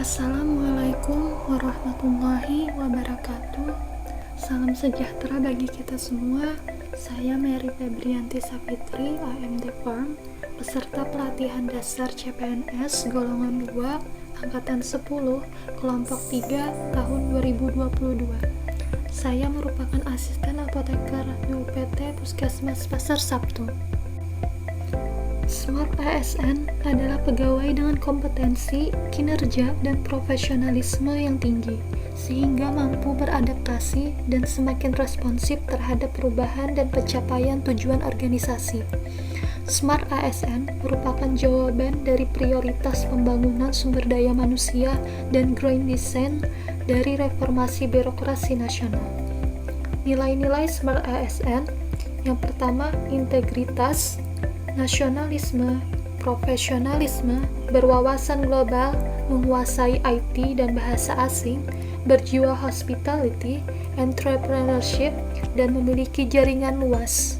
Assalamualaikum warahmatullahi wabarakatuh. Salam sejahtera bagi kita semua. Saya Mary Febrianti Sapitri, AMD Form, peserta pelatihan dasar CPNS golongan 2, angkatan 10, kelompok 3, tahun 2022. Saya merupakan asisten apoteker di UPT Puskesmas Pasar Sabtu. Smart ASN adalah pegawai dengan kompetensi, kinerja, dan profesionalisme yang tinggi, sehingga mampu beradaptasi dan semakin responsif terhadap perubahan dan pencapaian tujuan organisasi. Smart ASN merupakan jawaban dari prioritas pembangunan sumber daya manusia dan Grand Design dari reformasi birokrasi nasional. Nilai-nilai Smart ASN yang pertama, integritas, nasionalisme, profesionalisme, berwawasan global, menguasai IT dan bahasa asing, berjiwa hospitality, entrepreneurship, dan memiliki jaringan luas.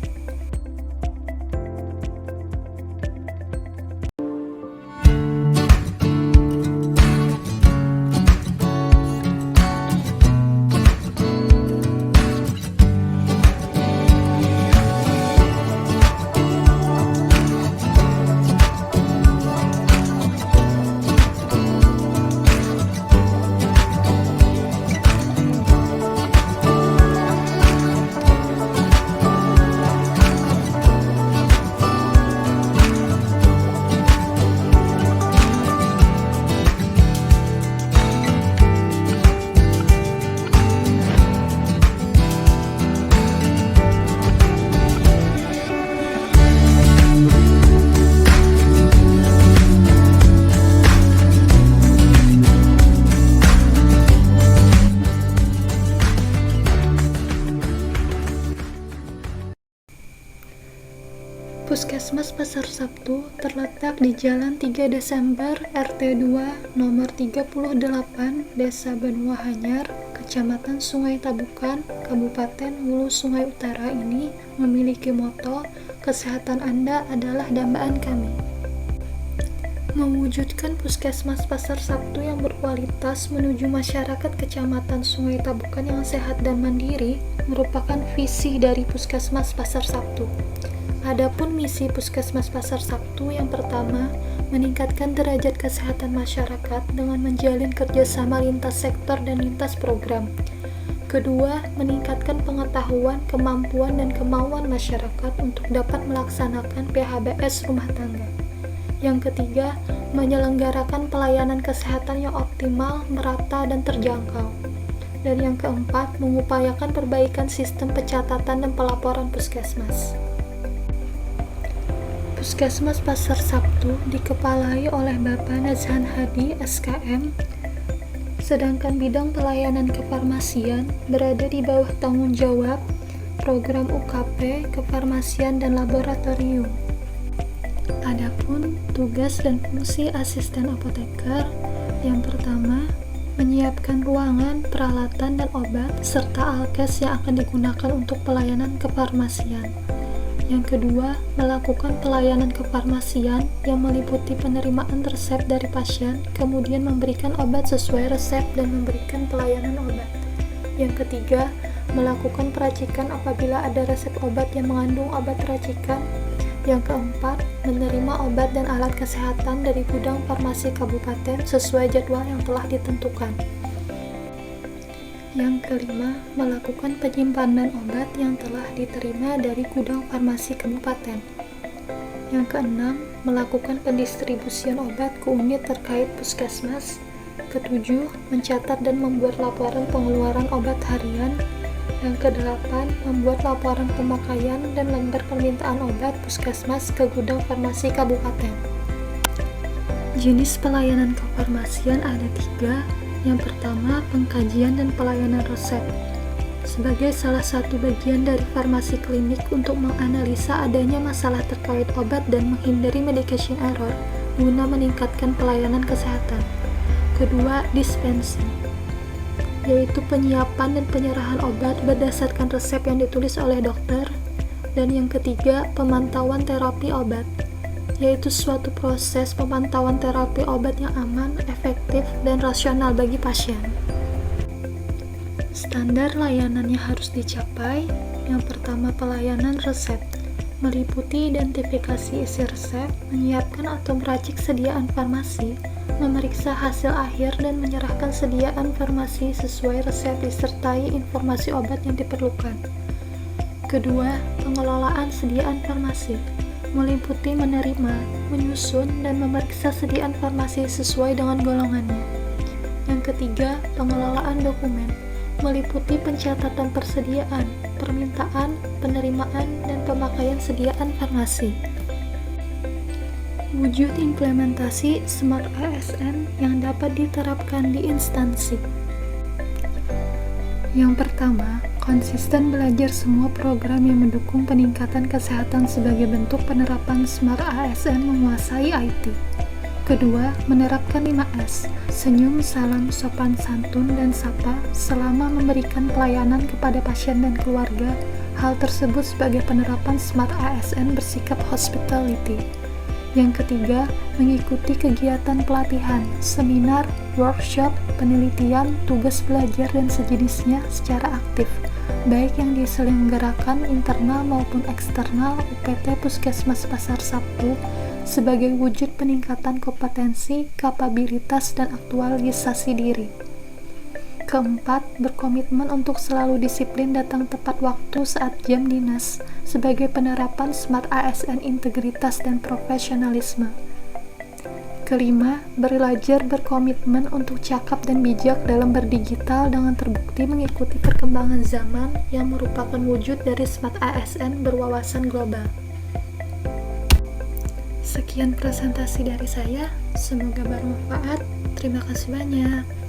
Puskesmas Pasar Sabtu terletak di Jalan 3 Desember RT 2 nomor 38 Desa Benua Hanyar, Kecamatan Sungai Tabukan, Kabupaten Hulu Sungai Utara ini memiliki moto, kesehatan Anda adalah dambaan kami. Mewujudkan Puskesmas Pasar Sabtu yang berkualitas menuju masyarakat Kecamatan Sungai Tabukan yang sehat dan mandiri merupakan visi dari Puskesmas Pasar Sabtu. Adapun misi Puskesmas Pasar Sabtu yang pertama, meningkatkan derajat kesehatan masyarakat dengan menjalin kerjasama lintas sektor dan lintas program. Kedua, meningkatkan pengetahuan, kemampuan, dan kemauan masyarakat untuk dapat melaksanakan PHBS rumah tangga. Yang ketiga, menyelenggarakan pelayanan kesehatan yang optimal, merata, dan terjangkau. Dan yang keempat, mengupayakan perbaikan sistem pencatatan dan pelaporan Puskesmas. Puskesmas Pasar Sabtu dikepalai oleh Bapak Nazhan Hadi, SKM, sedangkan bidang pelayanan kefarmasian berada di bawah tanggung jawab program UKP, kefarmasian dan laboratorium. Adapun tugas dan fungsi asisten apoteker yang pertama, menyiapkan ruangan, peralatan dan obat serta alkes yang akan digunakan untuk pelayanan kefarmasian. Yang kedua, melakukan pelayanan kefarmasian yang meliputi penerimaan resep dari pasien, kemudian memberikan obat sesuai resep dan memberikan pelayanan obat. Yang ketiga, melakukan peracikan apabila ada resep obat yang mengandung obat racikan. Yang keempat, menerima obat dan alat kesehatan dari gudang farmasi kabupaten sesuai jadwal yang telah ditentukan. Yang kelima, melakukan penyimpanan obat yang telah diterima dari gudang farmasi kabupaten. Yang keenam, melakukan pendistribusian obat ke unit terkait Puskesmas. Ketujuh, mencatat dan membuat laporan pengeluaran obat harian. Yang kedelapan, membuat laporan pemakaian dan lembar permintaan obat Puskesmas ke gudang farmasi kabupaten. Jenis pelayanan kefarmasian ada 3. Yang pertama, pengkajian dan pelayanan resep. Sebagai salah satu bagian dari farmasi klinik untuk menganalisa adanya masalah terkait obat dan menghindari medication error guna meningkatkan pelayanan kesehatan. Kedua, dispensing, yaitu penyiapan dan penyerahan obat berdasarkan resep yang ditulis oleh dokter. Dan yang ketiga, pemantauan terapi obat, yaitu suatu proses pemantauan terapi obat yang aman, efektif, dan rasional bagi pasien. Standar layanan yang harus dicapai. Yang pertama, pelayanan resep, meliputi identifikasi isi resep, menyiapkan atau meracik sediaan farmasi, memeriksa hasil akhir dan menyerahkan sediaan farmasi sesuai resep disertai informasi obat yang diperlukan. Kedua, pengelolaan sediaan farmasi, meliputi menerima, menyusun, dan memeriksa sediaan farmasi sesuai dengan golongannya. Yang ketiga, pengelolaan dokumen, meliputi pencatatan persediaan, permintaan, penerimaan, dan pemakaian sediaan farmasi. Wujud implementasi Smart ASN yang dapat diterapkan di instansi. Yang pertama, konsisten belajar semua program yang mendukung peningkatan kesehatan sebagai bentuk penerapan Smart ASN menguasai IT. Kedua, menerapkan 5S, senyum, salam, sopan santun, dan sapa selama memberikan pelayanan kepada pasien dan keluarga. Hal tersebut sebagai penerapan Smart ASN bersikap hospitality. Yang ketiga, mengikuti kegiatan pelatihan, seminar, workshop, penelitian, tugas belajar, dan sejenisnya secara aktif, baik yang diselenggarakan internal maupun eksternal UPT Puskesmas Pasar Sabtu, sebagai wujud peningkatan kompetensi, kapabilitas, dan aktualisasi diri. Keempat, berkomitmen untuk selalu disiplin datang tepat waktu saat jam dinas, sebagai penerapan Smart ASN integritas dan profesionalisme. Kelima, belajar berkomitmen untuk cakap dan bijak dalam berdigital dengan terbukti mengikuti perkembangan zaman yang merupakan wujud dari Smart ASN berwawasan global. Sekian presentasi dari saya, semoga bermanfaat. Terima kasih banyak.